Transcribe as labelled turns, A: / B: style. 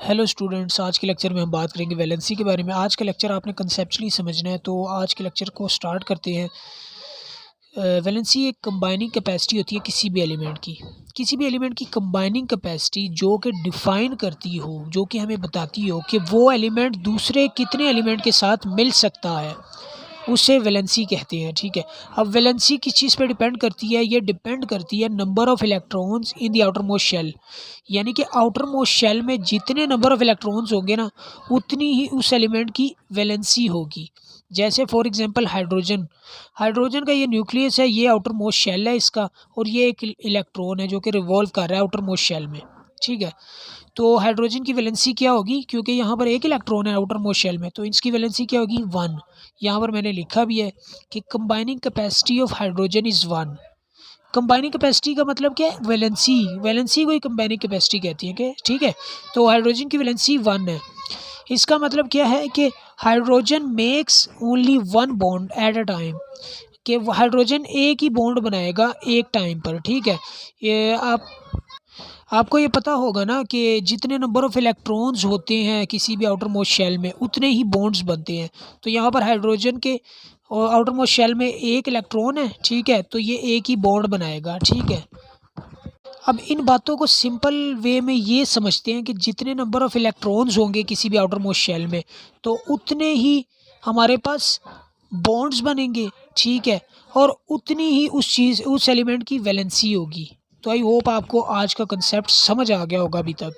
A: Hello students, आज के lecture में हम बात करेंगे वैलेंसी के बारे में। आज का लेक्चर आपने कंसेप्चुअली समझना है, तो आज के लेक्चर को स्टार्ट करते हैं। वैलेंसी एक कंबाइनिंग कैपेसिटी होती है किसी भी एलिमेंट की। किसी भी एलिमेंट की कंबाइनिंग कैपेसिटी जो कि डिफ़ाइन करती हो, जो कि हमें बताती हो कि वो एलिमेंट दूसरे कितने एलिमेंट के साथ मिल सकता है, उसे वैलेंसी कहते हैं। ठीक है, अब वैलेंसी किस चीज़ पे डिपेंड करती है? ये डिपेंड करती है number of electrons in the outermost shell. यानी कि आउटर मोस्ट शेल में जितने नंबर ऑफ़ इलेक्ट्रॉन्स होंगे ना, उतनी ही उस एलिमेंट की वैलेंसी होगी। जैसे फॉर एग्जांपल हाइड्रोजन हाइड्रोजन का ये न्यूक्लियस है, ये आउटर मोस्ट शेल है इसका, और ये एक इलेक्ट्रॉन है जो कि रिवॉल्व कर रहा है आउटर मोस्ट शेल में। ठीक है, तो हाइड्रोजन की वैलेंसी क्या होगी? क्योंकि यहाँ पर एक इलेक्ट्रॉन है आउटर मोस्ट शेल में, तो इसकी वैलेंसी क्या होगी? 1। यहाँ पर मैंने लिखा भी है कि combining capacity of hydrogen is 1। Combining capacity का मतलब क्या है? वैलेंसी को ही कंबाइनिंग कैपेसिटी कहती है कि ठीक है, तो हाइड्रोजन की वैलेंसी 1 है। इसका मतलब क्या है कि hydrogen makes only 1 bond at a time, कि हाइड्रोजन एक ही बॉन्ड बनाएगा एक टाइम पर। ठीक है, ये आपको ये पता होगा ना कि जितने नंबर ऑफ़ इलेक्ट्रॉन्स होते हैं किसी भी आउटर मोस्ट शेल में, उतने ही बॉन्ड्स बनते हैं। तो यहाँ पर हाइड्रोजन के आउटर मोस्ट शेल में एक इलेक्ट्रॉन है, ठीक है, तो ये एक ही बॉन्ड बनाएगा। ठीक है, अब इन बातों को सिंपल वे में ये समझते हैं कि जितने नंबर ऑफ़ इलेक्ट्रॉन्स होंगे किसी भी आउटर मोस्ट शेल में, तो उतने ही हमारे पास बॉन्ड्स बनेंगे। ठीक है, और उतनी ही उस एलिमेंट की वैलेंसी होगी। तो आई होप आपको आज का कंसेप्ट समझ आ गया होगा अभी तक।